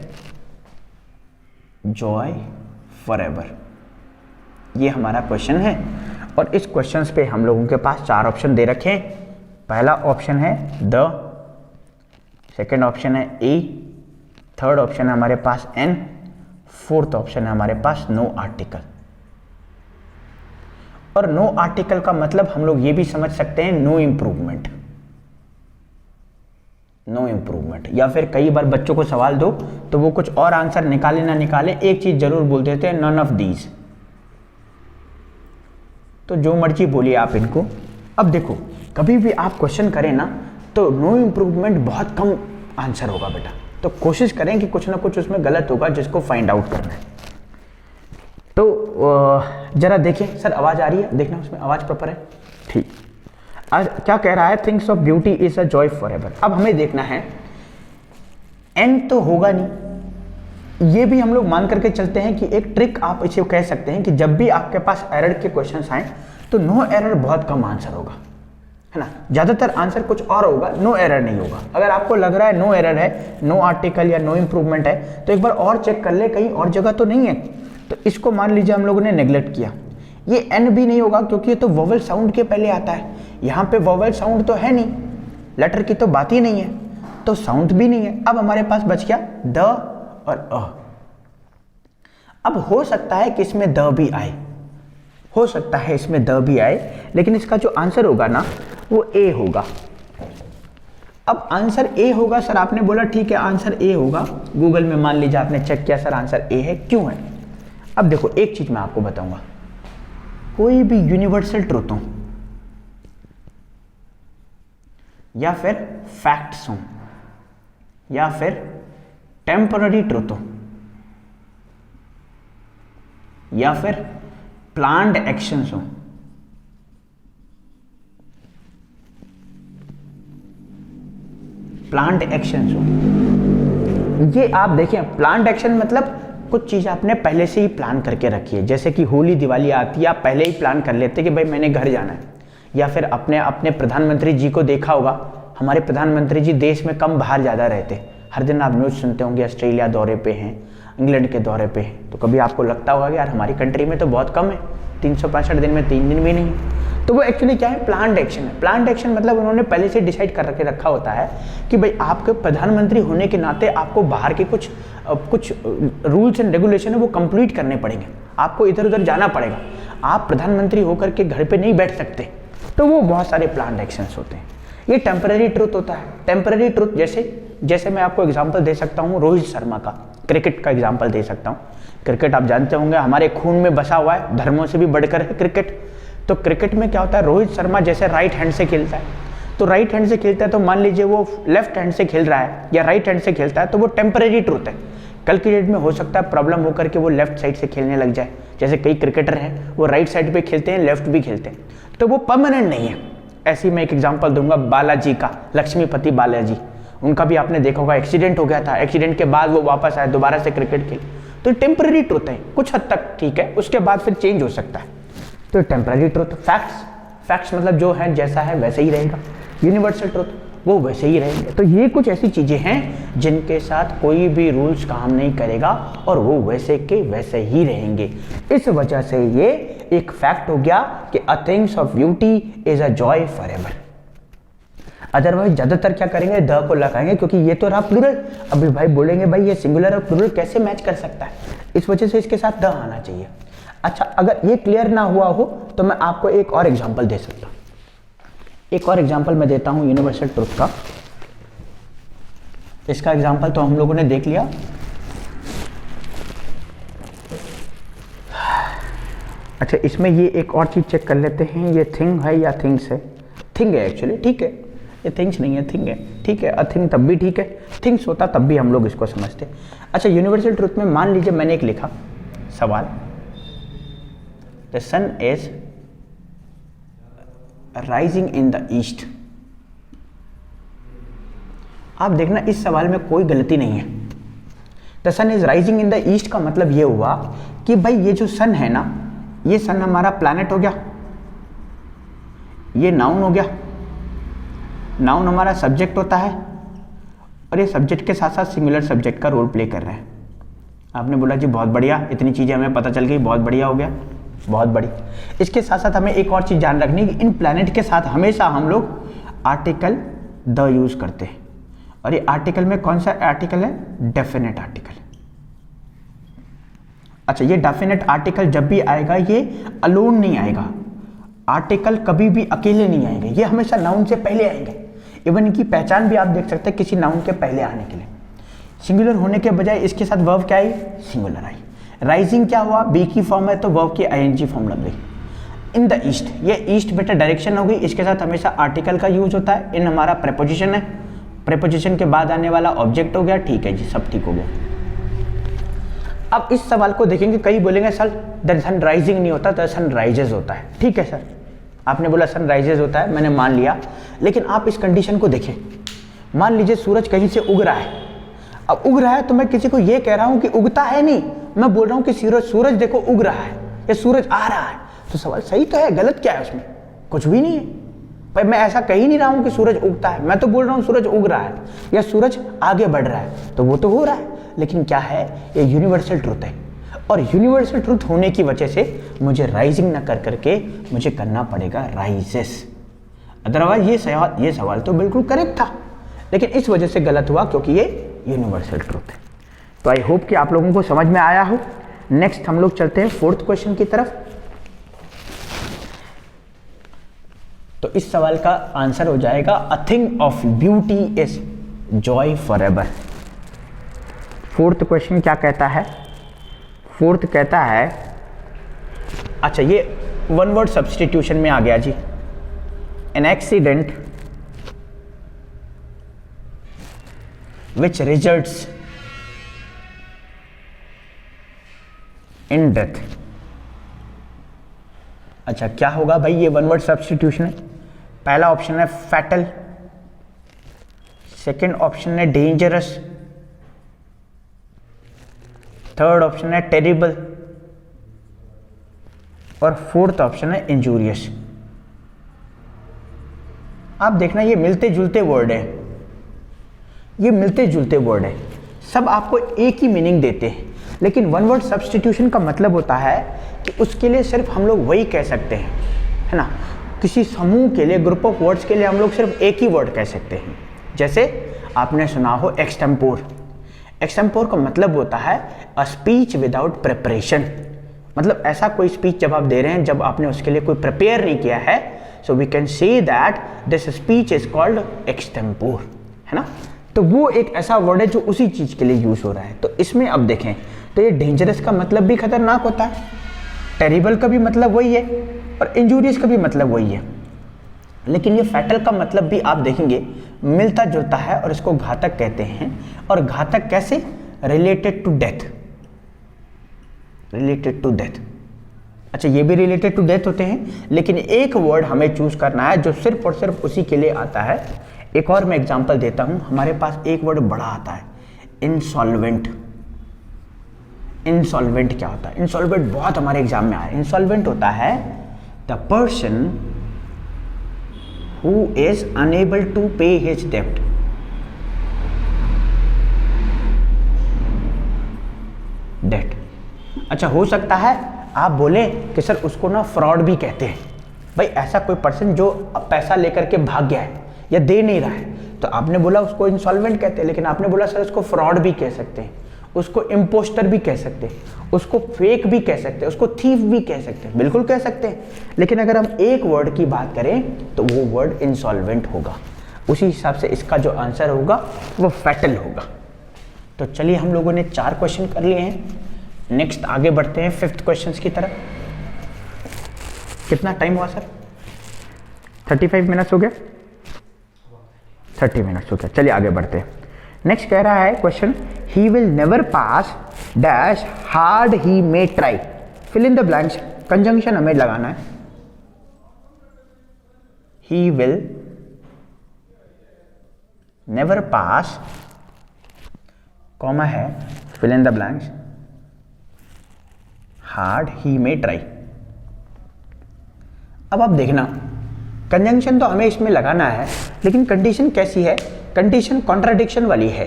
Joy for ever. ये हमारा क्वेश्चन है और इस क्वेश्चन पे हम लोगों के पास 4 ऑप्शन दे रखे हैं। पहला ऑप्शन है द, सेकेंड ऑप्शन है ए, थर्ड ऑप्शन है हमारे पास एन, फोर्थ ऑप्शन है हमारे पास नो आर्टिकल। और नो आर्टिकल का मतलब हम लोग ये भी समझ सकते हैं नो इम्प्रूवमेंट। नो इम्प्रूवमेंट, या फिर कई बार बच्चों को सवाल दो तो वो कुछ और आंसर निकाले ना निकाले, एक चीज जरूर बोल देते हैं, नन ऑफ दीज। तो जो मर्जी बोलिए आप इनको। अब देखो, कभी भी आप क्वेश्चन करें ना तो नो इम्प्रूवमेंट बहुत कम आंसर होगा बेटा। तो कोशिश करें कि कुछ ना कुछ उसमें गलत होगा जिसको फाइंड आउट करना है। तो जरा देखें सर, आवाज आ रही है? देखना उसमें आवाज प्रॉपर है, ठीक। आज क्या कह रहा है, things of beauty is a joy for ever. अब हमें देखना है, एन तो होगा नहीं, ये भी हम लोग मान करके चलते हैं कि एक ट्रिक आप इसे कह सकते हैं कि जब भी आपके पास एरर के क्वेश्चंस आए तो नो एरर बहुत कम आंसर होगा, है ना। ज्यादातर आंसर कुछ और होगा, नो एरर नहीं होगा। अगर आपको लग रहा है नो एरर है, नो आर्टिकल या नो इंप्रूवमेंट है, तो एक बार और चेक कर ले कहीं और जगह तो नहीं है। तो इसको मान लीजिए हम लोगों ने नेग्लेक्ट किया। ये एन भी नहीं होगा क्योंकि ये तो वोवेल साउंड के पहले आता है, यहाँ पे वोवेल साउंड तो है नहीं, लेटर की तो बात ही नहीं है, तो साउंड भी नहीं है। अब हमारे पास बच गया द और अ। अब हो सकता है कि इसमें द भी आए, हो सकता है इसमें द भी आए, लेकिन इसका जो आंसर होगा ना वो ए होगा। अब आंसर ए होगा सर, आपने बोला ठीक है आंसर ए होगा, गूगल में मान लीजिए आपने चेक किया सर आंसर ए है, क्यों है? अब देखो एक चीज मैं आपको बताऊंगा, कोई भी यूनिवर्सल ट्रूथ हो या फिर फैक्ट्स हो या फिर टेम्पररी ट्रूथ हो या फिर प्लान्ड एक्शंस हो, प्लान्ड एक्शंस हो, ये आप देखें प्लान्ड एक्शन मतलब कुछ चीज़ आपने पहले से ही प्लान करके रखी है। जैसे कि होली दिवाली आती है, आप पहले ही प्लान कर लेते कि भाई मैंने घर जाना है। या फिर अपने प्रधानमंत्री जी को देखा होगा, हमारे प्रधानमंत्री जी देश में कम बाहर ज़्यादा रहते, हर दिन आप न्यूज़ सुनते होंगे ऑस्ट्रेलिया दौरे पे हैं, इंग्लैंड के दौरे पे हैं। तो कभी आपको लगता होगा कि यार हमारी कंट्री में तो बहुत कम है, 365 दिन में 3 दिन भी नहीं है। तो वो एक्चुअली क्या है, प्लान्ड एक्शन है। प्लान्ड एक्शन मतलब उन्होंने पहले से डिसाइड कर के रखा होता है कि भाई आपके प्रधानमंत्री होने के नाते आपको बाहर के कुछ रूल्स एंड रेगुलेशन है वो कंप्लीट करने पड़ेंगे, आपको इधर उधर जाना पड़ेगा, आप प्रधानमंत्री होकर के घर पे नहीं बैठ सकते। तो वो बहुत सारे प्लान्ड एक्शंस होते हैं। ये टेम्पररी ट्रुथ होता है। टेम्पररी ट्रुथ जैसे मैं आपको एग्जांपल दे सकता हूँ रोहित शर्मा का, क्रिकेट का एग्जांपल दे सकता हूँ। क्रिकेट आप जानते होंगे हमारे खून में बसा हुआ है, धर्मों से भी बढ़कर है क्रिकेट। तो क्रिकेट में क्या होता है, रोहित शर्मा जैसे राइट हैंड से खेलता है, तो राइट हैंड से खेलता है तो मान लीजिए वो लेफ्ट हैंड से खेल रहा है या राइट हैंड से खेलता है, तो वो टेम्पररी ट्रुथ है। कल की डेट में हो सकता है प्रॉब्लम होकर के वो लेफ्ट साइड से खेलने लग जाए। जैसे कई क्रिकेटर हैं वो राइट साइड पे खेलते हैं, लेफ्ट भी खेलते हैं, तो वो परमानेंट नहीं है। ऐसी मैं एक एग्जांपल दूंगा बालाजी का, लक्ष्मीपति बालाजी, उनका भी आपने देखा होगा एक्सीडेंट हो गया था, एक्सीडेंट के बाद वो वापस आए, दोबारा से क्रिकेट खेले। तो टेम्पररी ट्रुथ है, कुछ हद तक ठीक है, उसके बाद फिर चेंज हो सकता है। तो टेम्पररी ट्रुथ। फैक्ट्स मतलब जो है जैसा है वैसे ही रहेगा। यूनिवर्सल ट्रुथ वो वैसे ही रहेंगे। तो ये कुछ ऐसी चीजें हैं जिनके साथ कोई भी रूल्स काम नहीं करेगा और वो वैसे के वैसे ही रहेंगे। इस वजह से ये एक फैक्ट हो गया कि a things of beauty is a joy forever. Otherwise ज्यादातर क्या करेंगे, द को लगाएंगे, क्योंकि ये तो रहा प्लूरल। अभी भाई बोलेंगे भाई ये सिंगुलर और प्लूरल कैसे मैच कर सकता है, इस वजह से इसके साथ द आना चाहिए। अच्छा, अगर ये क्लियर ना हुआ हो तो मैं आपको एक और एग्जांपल दे सकता हूं। एक और एग्जांपल मैं देता हूं यूनिवर्सल ट्रुथ का। इसका एग्जांपल तो हम लोगों ने देख लिया। अच्छा, इसमें ये एक और चीज चेक कर लेते हैं, ये थिंग है या थिंग्स है। थिंग है एक्चुअली, ठीक है, ये थिंग्स नहीं है, थिंग है, ठीक है। अ थिंग तब भी ठीक है, थिंग्स होता तब भी हम लोग इसको समझते। अच्छा, यूनिवर्सल ट्रुथ में मान लीजिए मैंने एक लिखा सवाल, the sun is rising in the east. आप देखना इस सवाल में कोई गलती नहीं है। The sun is rising in the east का मतलब ये हुआ कि भाई ये जो सन है ना, ये सन हमारा प्लैनेट हो गया, ये नाउन हो गया, नाउन हमारा सब्जेक्ट होता है और ये सब्जेक्ट के साथ साथ सिंगुलर सब्जेक्ट का रोल प्ले कर रहे हैं। आपने बोला जी बहुत बढ़िया, इतनी चीजें हमें पता चल गई, बहुत बढ़िया हो गया, बहुत बड़ी। इसके साथ साथ हमें एक और चीज ध्यान रखनी कि इन प्लैनेट के साथ हमेशा हम लोग आर्टिकल द यूज करते हैं, और ये आर्टिकल में कौन सा आर्टिकल है, डेफिनेट आर्टिकल। अच्छा, ये डेफिनेट आर्टिकल जब भी आएगा ये अलोन नहीं आएगा, आर्टिकल कभी भी अकेले नहीं आएंगे, ये हमेशा नाउन से पहले आएंगे। इवन इनकी पहचान भी आप देख सकते हैं किसी नाउन के पहले आने के लिए। सिंगुलर होने के बजाय इसके साथ वर्ब क्या आई, सिंगुलर आई। राइजिंग क्या हुआ, बी की फॉर्म है तो वर्ब की आईएनजी फॉर्म लग गई। इन द ईस्ट, ये ईस्ट बेटा डायरेक्शन हो गई, इसके साथ हमेशा आर्टिकल का यूज होता है। इन हमारा प्रेपोजिशन है, प्रेपोजिशन के बाद आने वाला ऑब्जेक्ट हो गया, ठीक है जी, सब ठीक हो गया। अब इस सवाल को देखेंगे, कई बोलेंगे सर द सन राइजिंग नहीं होता, द सन राइजेज होता है। ठीक है सर, आपने बोला सन राइजेज होता है, मैंने मान लिया, लेकिन आप इस कंडीशन को देखें। मान लीजिए सूरज कहीं से उग रहा है, अब उग रहा है तो मैं किसी को ये कह रहा हूं कि उगता है नहीं, मैं बोल रहा हूं कि सूरज देखो उग रहा है या सूरज आ रहा है। तो सवाल सही तो है, गलत क्या है उसमें, कुछ भी नहीं है भाई। मैं ऐसा कह ही नहीं रहा हूं कि सूरज उगता है, मैं तो बोल रहा हूं सूरज उग रहा है या सूरज आगे बढ़ रहा है, तो वो तो हो रहा है। लेकिन क्या है, ये यूनिवर्सल ट्रुथ है, और यूनिवर्सल ट्रुथ होने की वजह से मुझे राइजिंग ना कर करके मुझे करना पड़ेगा राइजेस। अदरवाइज ये सवाल तो बिल्कुल करेक्ट था, लेकिन इस वजह से गलत हुआ क्योंकि ये यूनिवर्सल ट्रुथ है। तो आई होप कि आप लोगों को समझ में आया हो। नेक्स्ट हम लोग चलते हैं फोर्थ क्वेश्चन की तरफ। तो इस सवाल का आंसर हो जाएगा a thing of beauty is Joy forever. Fourth question क्या कहता है, फोर्थ कहता है, अच्छा ये वन वर्ड सब्स्टिट्यूशन में आ गया जी। An accident which results in death. अच्छा क्या होगा भाई, ये वन वर्ड सब्स्टिट्यूशन है। पहला ऑप्शन है फैटल, सेकंड ऑप्शन है डेंजरस, थर्ड ऑप्शन है टेरिबल, और फोर्थ ऑप्शन है इंजूरियस। आप देखना ये मिलते जुलते वर्ड है, ये मिलते जुलते वर्ड है, सब आपको एक ही मीनिंग देते हैं, लेकिन वन वर्ड सब्स्टिट्यूशन का मतलब होता है कि उसके लिए सिर्फ हम लोग वही कह सकते हैं, है ना। किसी समूह के लिए, ग्रुप ऑफ वर्ड्स के लिए हम लोग सिर्फ एक ही वर्ड कह सकते हैं। जैसे आपने सुना हो एक्सटेम्पोर। एक्सटेम्पोर का मतलब होता है अ स्पीच विदाउट प्रिपरेशन, मतलब ऐसा कोई स्पीच जब आप दे रहे हैं जब आपने उसके लिए कोई प्रिपेयर नहीं किया है, so we can say that this speech is called extempore, है ना। तो वो एक ऐसा वर्ड है जो उसी चीज के लिए यूज हो रहा है। तो इसमें अब देखें तो ये डेंजरस का मतलब भी खतरनाक होता है, टेरिबल का भी मतलब वही है, और इंजूरियस का भी मतलब वही है, लेकिन ये फैटल का मतलब भी आप देखेंगे मिलता जुलता है, और इसको घातक कहते हैं। और घातक कैसे? Related to death, related to death. अच्छा, ये भी रिलेटेड टू डेथ होते हैं, लेकिन एक वर्ड हमें चूज करना है जो सिर्फ और सिर्फ उसी के लिए आता है। एक और मैं एग्जांपल देता हूं, हमारे पास एक वर्ड बड़ा आता है, इंसॉल्वेंट। इंसॉल्वेंट क्या होता है? इंसॉल्वेंट बहुत हमारे एग्जाम में आया। इंसॉल्वेंट होता है the person who is unable to pay his डेब्ट। डेट। अच्छा, हो सकता है आप बोले कि सर उसको ना फ्रॉड भी कहते हैं। भाई ऐसा कोई पर्सन जो पैसा लेकर के भाग गया है या दे नहीं रहा है, तो आपने बोला उसको इंसॉल्वेंट कहते हैं, लेकिन आपने बोला सर उसको फ्रॉड भी कह सकते हैं, उसको इम्पोस्टर भी कह सकते हैं, उसको फेक भी कह सकते हैं, उसको थीफ भी कह सकते हैं, बिल्कुल कह सकते हैं। लेकिन अगर हम एक वर्ड की बात करें तो वो वर्ड इंसॉल्वेंट होगा। उसी हिसाब से इसका जो आंसर होगा वो फैटल होगा। तो चलिए, हम लोगों ने 4 क्वेश्चन कर लिए हैं। नेक्स्ट आगे बढ़ते हैं 5th क्वेश्चन की तरफ। कितना टाइम हुआ सर? 35 मिनट्स हो गया, 30 मिनट्स हो गया। चलिए आगे बढ़ते हैं। नेक्स्ट कह रहा है question, he will never pass dash hard he may try, fill in the blanks. Conjunction हमें लगाना है। He will never pass, comma है, fill in the blanks, hard he may try. अब आप देखना, कंजंक्शन तो हमें इसमें लगाना है, लेकिन कंडीशन कैसी है? कंडीशन कॉन्ट्राडिक्शन वाली है।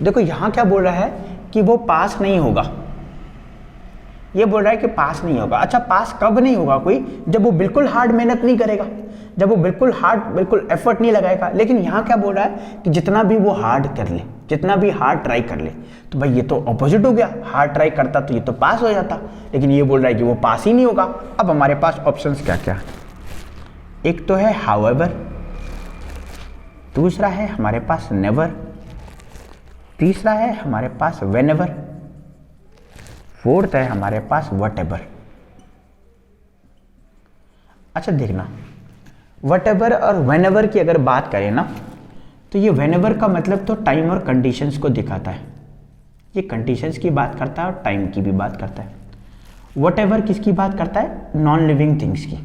देखो यहां क्या बोल रहा है कि वो पास नहीं होगा, ये बोल रहा है कि पास नहीं होगा। अच्छा, पास कब नहीं होगा कोई? जब वो बिल्कुल हार्ड मेहनत नहीं करेगा, जब वो बिल्कुल एफर्ट नहीं लगाएगा। लेकिन यहाँ क्या बोल रहा है कि जितना भी वो हार्ड कर ले, जितना भी हार्ड ट्राई कर ले, तो भाई ये तो ऑपोजिट हो गया। हार्ड ट्राई करता तो ये तो पास हो जाता, लेकिन ये बोल रहा है कि वो पास ही नहीं होगा। अब हमारे पास ऑप्शंस क्या क्या है? एक तो है हाउएवर, दूसरा है हमारे पास नेवर, तीसरा है हमारे पास व्हेनेवर, फोर्थ है हमारे पास व्हाटएवर। अच्छा देखना, व्हाटएवर और व्हेनेवर की अगर बात करें ना, तो ये व्हेनेवर का मतलब तो टाइम और कंडीशंस को दिखाता है। ये कंडीशंस की बात करता है और टाइम की भी बात करता है। व्हाटएवर किसकी बात करता है? नॉन लिविंग थिंग्स की।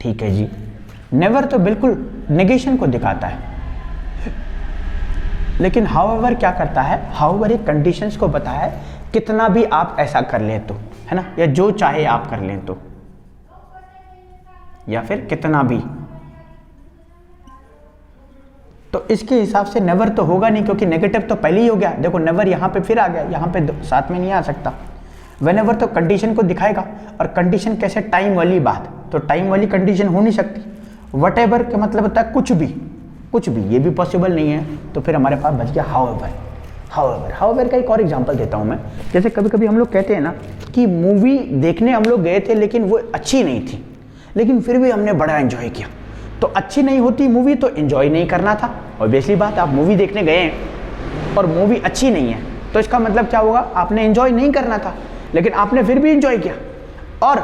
ठीक है जी। नेवर तो बिल्कुल नेगेशन को दिखाता है, लेकिन हाउएवर क्या करता है? हाउएवर एक कंडीशंस को बताया है, कितना भी आप ऐसा कर लें तो, है ना, या जो चाहे आप कर लें तो, या फिर कितना भी। तो इसके हिसाब से नेवर तो होगा नहीं, क्योंकि नेगेटिव तो पहले ही हो गया। देखो नेवर यहां पे फिर आ गया, यहां पे साथ में नहीं आ सकता। व्हेनेवर तो कंडीशन को दिखाएगा, और कंडीशन कैसे? टाइम वाली बात, तो टाइम वाली कंडीशन हो नहीं सकती। व्हाटएवर का मतलब होता है कुछ भी, कुछ भी, ये भी पॉसिबल नहीं है। तो फिर हमारे पास बच गया हाउएवर। हाउएवर का एक और एग्जांपल देता हूं मैं। जैसे कभी कभी हम लोग कहते हैं ना कि मूवी देखने हम लोग गए थे, लेकिन वो अच्छी नहीं थी, लेकिन फिर भी हमने बड़ा एंजॉय किया। तो अच्छी नहीं होती मूवी तो एंजॉय नहीं करना था। ऑब्वियसली बात, आप मूवी देखने गए हैं और मूवी अच्छी नहीं है, तो इसका मतलब क्या होगा? आपने एंजॉय नहीं करना था, लेकिन आपने फिर भी एंजॉय किया। और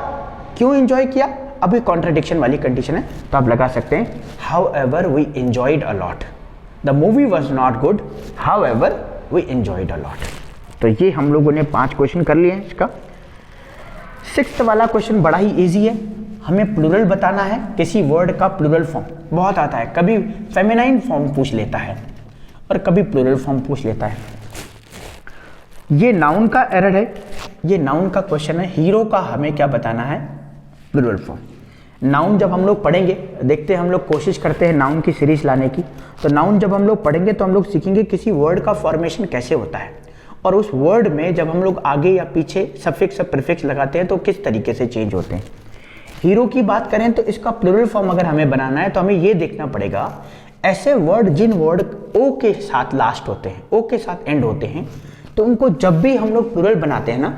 क्यों एंजॉय किया? अभी कॉन्ट्रडिक्शन वाली कंडीशन है, तो आप लगा सकते हैं however we enjoyed a lot, the movie was not good, however we enjoyed a lot. तो ये हम लोगों ने 5 क्वेश्चन कर लिए हैं इसका। 6th वाला क्वेश्चन बड़ा ही इजी है। हमें प्लूरल बताना है, किसी वर्ड का प्लूरल फॉर्म बहुत आता है। कभी फेमिनाइन फॉर्म पूछ लेता है और कभी प्लूरल फॉर्म पूछ लेता है। ये नाउन का एरर है, ये नाउन का क्वेश्चन है। हीरो का हमें क्या बताना है? Plural form. नाउन जब हम लोग पढ़ेंगे, देखते हैं, हम लोग कोशिश करते हैं नाउन की सीरीज लाने की। तो नाउन जब हम लोग पढ़ेंगे तो हम लोग सीखेंगे किसी वर्ड का फॉर्मेशन कैसे होता है, और उस वर्ड में जब हम लोग आगे या पीछे सफिक्स या प्रीफिक्स लगाते हैं तो किस तरीके से चेंज होते हैं। हीरो की बात करें तो इसका प्लूरल फॉर्म अगर हमें बनाना है तो हमें ये देखना पड़ेगा ऐसे वर्ड जिन वर्ड ओ के साथ लास्ट होते हैं, ओ के साथ एंड होते हैं, तो उनको जब भी हम लोग प्लूरल बनाते हैं ना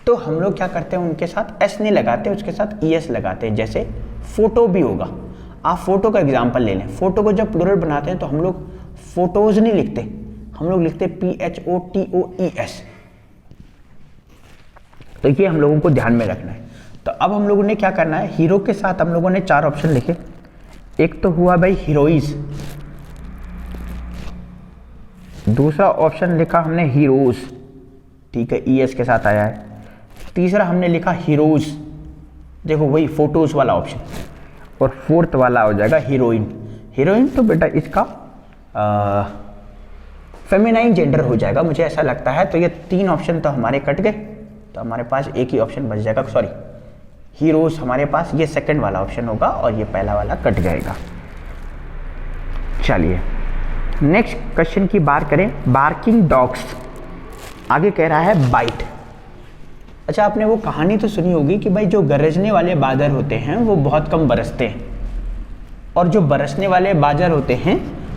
तो हम लोग क्या करते हैं, उनके साथ एस नहीं लगाते, उसके साथ ES लगाते हैं। जैसे फोटो भी होगा, आप फोटो का एग्जाम्पल ले लें। फोटो को जब प्लूरल बनाते हैं तो हम लोग फोटोज नहीं लिखते, हम लोग लिखते PHOTOES। तो ये हम लोगों को ध्यान में रखना है। तो अब हम लोगों ने क्या करना है, हीरो के साथ हम लोगों ने 4 ऑप्शन लिखे। एक तो हुआ भाई हीरोइज, दूसरा ऑप्शन लिखा हमने हीरोज, ठीक है, ES के साथ आया है। तीसरा हमने लिखा हीरोज, देखो वही फोटोज वाला ऑप्शन। और फोर्थ वाला हो जाएगा हीरोइन। हीरोइन तो बेटा इसका फेमिनाइन जेंडर हो जाएगा, मुझे ऐसा लगता है। तो ये 3 ऑप्शन तो हमारे कट गए, तो हमारे पास एक ही ऑप्शन बच जाएगा। सॉरी, हीरोज हमारे पास ये सेकंड वाला ऑप्शन होगा और ये पहला वाला कट जाएगा। चलिए नेक्स्ट क्वेश्चन की बात करें, बार्किंग डॉग्स। आगे कह रहा है बाइट। अच्छा, आपने वो कहानी तो सुनी होगी कि भाई जो गरजने वाले बादल होते हैं वो बहुत कम बरसते हैं, और जो बरसने वाले बादल होते हैं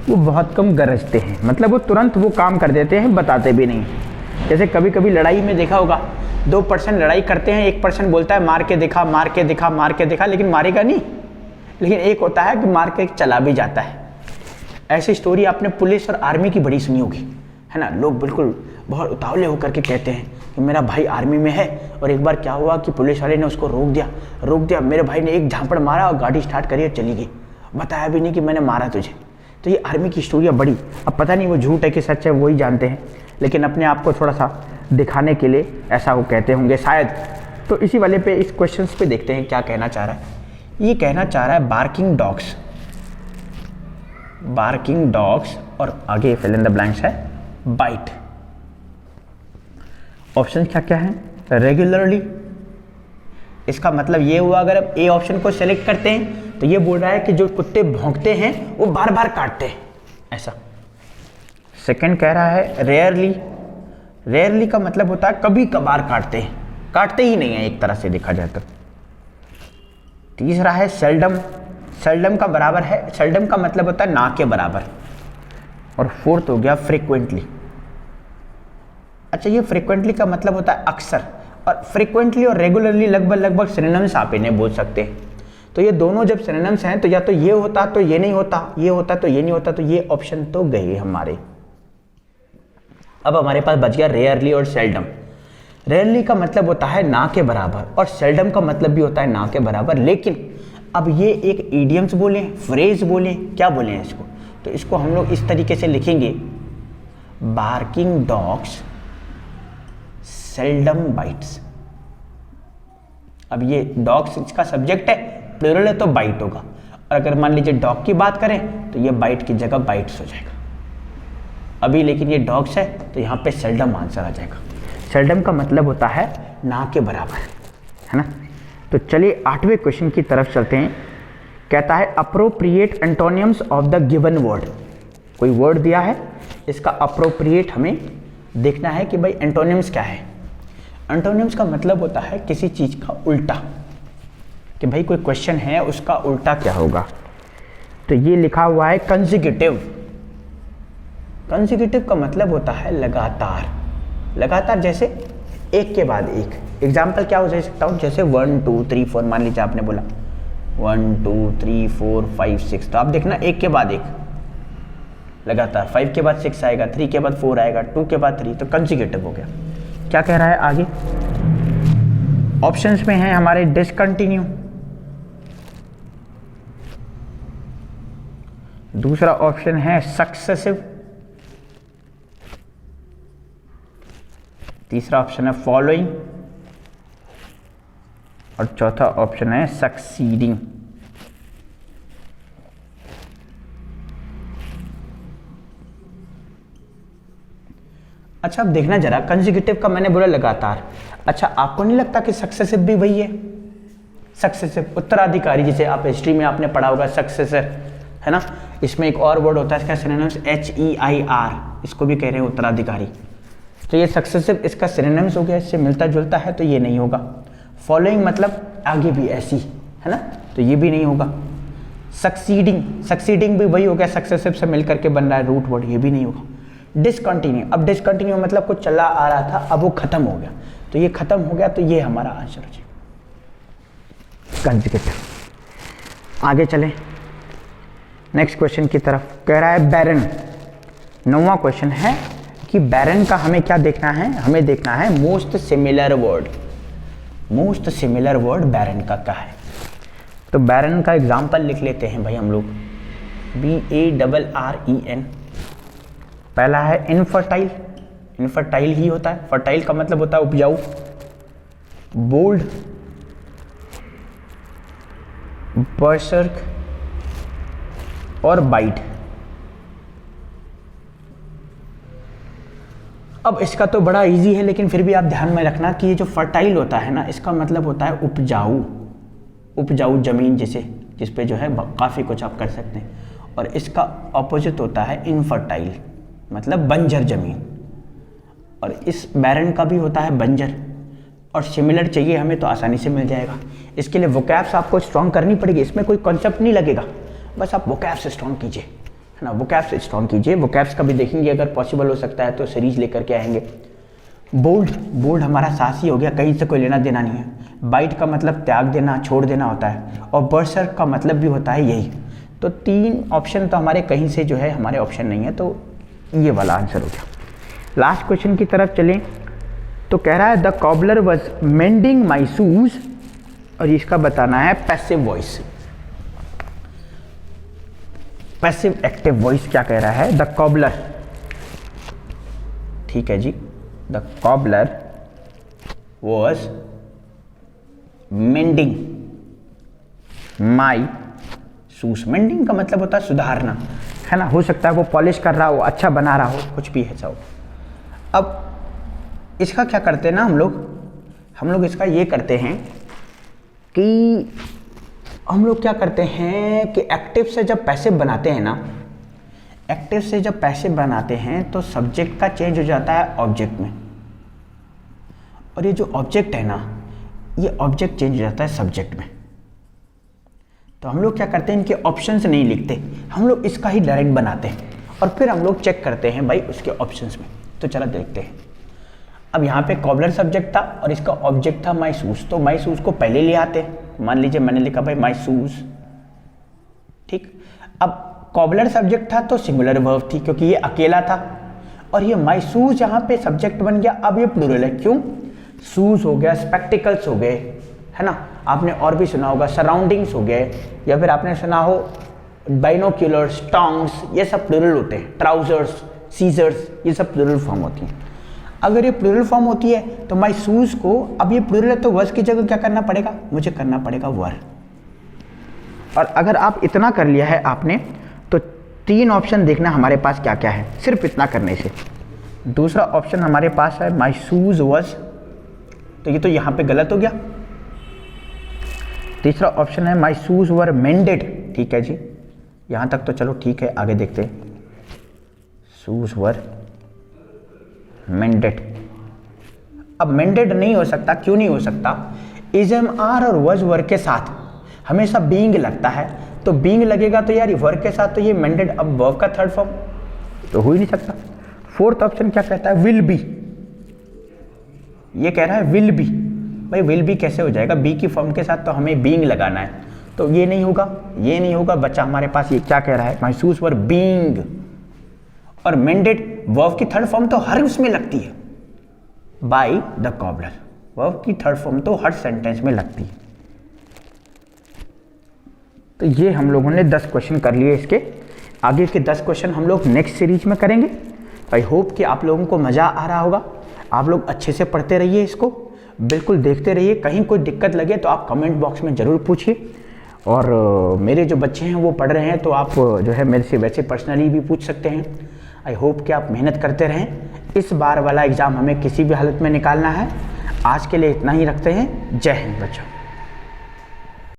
वो बहुत कम गरजते हैं। मतलब वो तुरंत वो काम कर देते हैं, बताते भी नहीं। जैसे कभी कभी लड़ाई में देखा होगा, 2 पर्सन लड़ाई करते हैं, एक पर्सन बोलता है मार के दिखा, मार के दिखा, मार के दिखा, लेकिन मारेगा नहीं। लेकिन एक होता है कि मार के चला भी जाता है। ऐसी स्टोरी आपने पुलिस और आर्मी की बड़ी सुनी होगी, है ना। लोग बिल्कुल बहुत उतावले होकर के कहते हैं कि मेरा भाई आर्मी में है, और एक बार क्या हुआ कि पुलिस वाले ने उसको रोक दिया। मेरे भाई ने एक झापड़ मारा और गाड़ी स्टार्ट करी और चली गई, बताया भी नहीं कि मैंने मारा तुझे। तो ये आर्मी की स्टोरियाँ बड़ी, अब पता नहीं वो झूठ है कि सच है, वही जानते हैं, लेकिन अपने आप को थोड़ा सा दिखाने के लिए ऐसा वो कहते होंगे शायद। तो इसी वाले पे इस क्वेश्चन पे देखते हैं क्या कहना चाह रहा है। ये कहना चाह रहा है बार्किंग डॉग्स, बार्किंग डॉग्स, और आगे फिल इन द ब्लैंक्स है बाइट। ऑप्शन क्या क्या है, रेगुलरली, इसका मतलब ये हुआ अगर आप ए ऑप्शन को सेलेक्ट करते हैं तो ये बोल रहा है कि जो कुत्ते भौंकते हैं वो बार बार काटते हैं, ऐसा। सेकंड कह रहा है रेयरली, रेयरली का मतलब होता है कभी कभार काटते हैं, काटते ही नहीं है एक तरह से देखा जाए तो। तीसरा है सेल्डम, सेल्डम का बराबर है, सेल्डम का मतलब होता है ना के बराबर। और फोर्थ हो गया फ्रीक्वेंटली। अच्छा, ये फ्रीक्वेंटली का मतलब होता है अक्सर, और फ्रीक्वेंटली और रेगुलरली लगभग सिनोनिम्स आप इन्हें बोल सकते हैं। तो ये दोनों जब सिनोनिम्स हैं तो या तो ये होता तो ये नहीं होता, ये होता तो ये नहीं होता, तो ये ऑप्शन तो गए हमारे। अब हमारे पास बच गया रेयरली और सेल्डम। रेयरली का मतलब होता है ना के बराबर, और सेल्डम का मतलब भी होता है ना के बराबर। लेकिन अब ये एक इडियम्स बोले, फ्रेज बोले, क्या बोले इसको, तो इसको हम लोग इस तरीके से लिखेंगे, बार्किंग डॉग्स सेल्डम बाइट्स। अब ये डॉग्स इसका सब्जेक्ट है, प्लूरल है तो बाइट होगा, और अगर मान लीजिए डॉग की बात करें तो ये बाइट की जगह बाइट्स हो जाएगा। अभी लेकिन ये डॉग्स है तो यहाँ पे सेल्डम आंसर आ जाएगा। सेल्डम का मतलब होता है ना के बराबर, है ना। तो चलिए 8वें क्वेश्चन की तरफ चलते हैं। कहता है appropriate एंटोनियम्स of the given word. कोई वर्ड दिया है, इसका अप्रोप्रिएट हमें देखना है कि भाई एंटोनियम्स क्या है। एंटोनियम्स का मतलब होता है किसी चीज का उल्टा, कि भाई कोई क्वेश्चन है उसका उल्टा क्या होगा। तो ये लिखा हुआ है कंसेक्यूटिव। कंसेक्यूटिव का मतलब होता है लगातार, लगातार, जैसे एक के बाद एक। एग्जाम्पल क्या हो सकता हूँ, जैसे 1 2 3 4, मान लीजिए आपने बोला 1 2 3 4 5 6, तो आप देखना एक के बाद एक लगातार। 5 के बाद 6 आएगा, 3 के बाद 4 आएगा, 2 के बाद 3, तो कंसेक्यूटिव हो गया। क्या कह रहा है आगे, ऑप्शंस में है हमारे डिसकंटिन्यू, दूसरा ऑप्शन है सक्सेसिव, तीसरा ऑप्शन है फॉलोइंग, और चौथा ऑप्शन है सक्सीडिंग। अच्छा, अब देखना जरा, कंसेक्यूटिव का मैंने बोला लगातार। अच्छा, आपको नहीं लगता कि सक्सेसिव भी वही है? सक्सेसिव उत्तराधिकारी, जिसे आप हिस्ट्री में आपने पढ़ा होगा, सक्सेसर, है ना। इसमें एक और वर्ड होता है इसका सिनोनिम्स HEIR, इसको भी कह रहे हैं उत्तराधिकारी। तो ये सक्सेसिव इसका सिनोनिम्स हो गया, इससे मिलता जुलता है तो ये नहीं होगा। फॉलोइंग मतलब आगे भी ऐसी, है ना, तो ये भी नहीं होगा। सक्सीडिंग भी वही हो गया, सक्सेसिव से मिल करके बन रहा है रूट वर्ड, ये भी नहीं होगा। डिसकंटिन्यू, अब डिसकंटिन्यू मतलब कुछ चला आ रहा था अब वो खत्म हो गया, तो ये खत्म हो गया, तो ये हमारा आंसर हो जाएगा कंजुगेट। आगे चलें नेक्स्ट क्वेश्चन की तरफ। कह रहा है बैरन, 9वां क्वेश्चन है कि बैरन का हमें क्या देखना है, हमें देखना है most similar word. Most similar word barren का क्या है, तो बैरन का एग्जाम्पल लिख लेते हैं भाई हम लोग। BARREN। पहला है इनफर्टाइल, इनफर्टाइल ही होता है, फर्टाइल का मतलब होता है उपजाऊ। बोल्ड, बर्सर्क और बाइट। अब इसका तो बड़ा इजी है, लेकिन फिर भी आप ध्यान में रखना कि ये जो फर्टाइल होता है ना, इसका मतलब होता है उपजाऊ, उपजाऊ जमीन जिस पे जो है काफ़ी कुछ आप कर सकते हैं। और इसका ऑपोजिट होता है इनफर्टाइल, मतलब बंजर जमीन। और इस बैरन का भी होता है बंजर। और सिमिलर चाहिए हमें तो आसानी से मिल जाएगा। इसके लिए वोकैब्स आपको स्ट्रॉन्ग करनी पड़ेगी, इसमें कोई कॉन्सेप्ट नहीं लगेगा, बस आप वोकैब्स स्ट्रॉन्ग कीजिए, है ना, वोकैब्स स्ट्रॉन्ग कीजिए। वोकैब्स का भी देखेंगे, अगर पॉसिबल हो सकता है तो सीरीज लेकर के आएंगे। बोल्ड, बोल्ड हमारा साहसी हो गया, कहीं से कोई लेना देना नहीं है। बाइट का मतलब त्याग देना, छोड़ देना होता है। और बर्सर्क का मतलब भी होता है यही। तो 3 ऑप्शन तो हमारे कहीं से जो है हमारे ऑप्शन नहीं है, तो ये वाला आंसर हो गया। लास्ट क्वेश्चन की तरफ चलें तो कह रहा है the cobbler was mending my shoes, और इसका बताना है passive voice. Passive active voice क्या कह रहा है, द कॉबलर, ठीक है जी, the cobbler was mending my shoes. Mending का मतलब होता है सुधारना, है ना, हो सकता है वो पॉलिश कर रहा हो, अच्छा बना रहा हो, कुछ भी ऐसा हो। अब इसका क्या करते हैं ना हम लोग इसका ये करते हैं कि हम लोग क्या करते हैं कि एक्टिव से जब पैसिव बनाते हैं ना, एक्टिव से जब पैसिव बनाते हैं तो सब्जेक्ट का चेंज हो जाता है ऑब्जेक्ट में, और ये जो ऑब्जेक्ट है ना, ये ऑब्जेक्ट चेंज हो जाता है सब्जेक्ट में। तो हम लोग क्या करते हैं, इनके ऑप्शंस नहीं लिखते, हम लोग इसका ही डायरेक्ट बनाते हैं और फिर हम लोग चेक करते हैं भाई उसके ऑप्शंस में। तो चलो देखते हैं। अब यहाँ पे कॉबलर सब्जेक्ट था और इसका ऑब्जेक्ट था माई शूज, तो माई शूज को पहले ले आते। मान लीजिए मैंने लिखा भाई माई शूज, ठीक। अब कॉबलर सब्जेक्ट था तो सिंगुलर वर्ब थी क्योंकि ये अकेला था, और ये माई शूज यहाँ पे सब्जेक्ट बन गया। अब ये प्लूरल है, क्यों, शूज हो गया, स्पेक्टिकल्स हो गए, है ना, आपने और भी सुना होगा सराउंडिंग्स हो गए, या फिर आपने सुना हो बाइनोक्यूलर्स, टोंग्स, ये सब प्लूरल होते हैं। ट्राउजर्स, सीजर्स, ये सब प्लूरल फॉर्म होती हैं। अगर ये प्लूरल फॉर्म होती है तो माई शूज को, अब ये प्लूरल है तो वर्स की जगह क्या करना पड़ेगा, मुझे करना पड़ेगा वर। और अगर आप इतना कर लिया है आपने, तो 3 ऑप्शन देखना हमारे पास क्या क्या है, सिर्फ इतना करने से। दूसरा ऑप्शन हमारे पास है माई शूज वॉज, तो ये तो यहाँ पे गलत हो गया। तीसरा ऑप्शन है माई शूज वर मेंडेड, ठीक है जी, यहाँ तक तो चलो ठीक है, आगे देखते हैं। शूज वर मेंडेड, अब मेंडेड नहीं हो सकता, क्यों नहीं हो सकता, इजम आर और वज वर के साथ हमेशा बीइंग लगता है, तो बीइंग लगेगा तो यार वर के साथ, तो ये मेंडेड अब वर्ब का थर्ड फॉर्म तो हो ही नहीं सकता। फोर्थ ऑप्शन क्या कहता है, विल बी, ये कह रहा है विल बी, भाई विल बी कैसे हो जाएगा, बी की फॉर्म के साथ तो हमें बीइंग लगाना है, तो ये नहीं होगा, ये नहीं होगा बच्चा हमारे पास। ये क्या कह रहा है, माई शूज वर बीइंग, और मेंडेड वर्ब की थर्ड फॉर्म तो हर उसमें लगती है, बाय द कॉबलर, वर्ब की थर्ड फॉर्म तो हर सेंटेंस में लगती है। तो ये हम लोगों ने 10 क्वेश्चन कर लिए, इसके आगे के 10 क्वेश्चन हम लोग नेक्स्ट सीरीज में करेंगे। आई होप कि आप लोगों को मज़ा आ रहा होगा, आप लोग अच्छे से पढ़ते रहिए, इसको बिल्कुल देखते रहिए। कहीं कोई दिक्कत लगे तो आप कमेंट बॉक्स में ज़रूर पूछिए, और मेरे जो बच्चे हैं वो पढ़ रहे हैं तो आप जो है मेरे से वैसे पर्सनली भी पूछ सकते हैं। आई होप कि आप मेहनत करते रहें। इस बार वाला एग्ज़ाम हमें किसी भी हालत में निकालना है। आज के लिए इतना ही रखते हैं। जय हिंद बच्चों।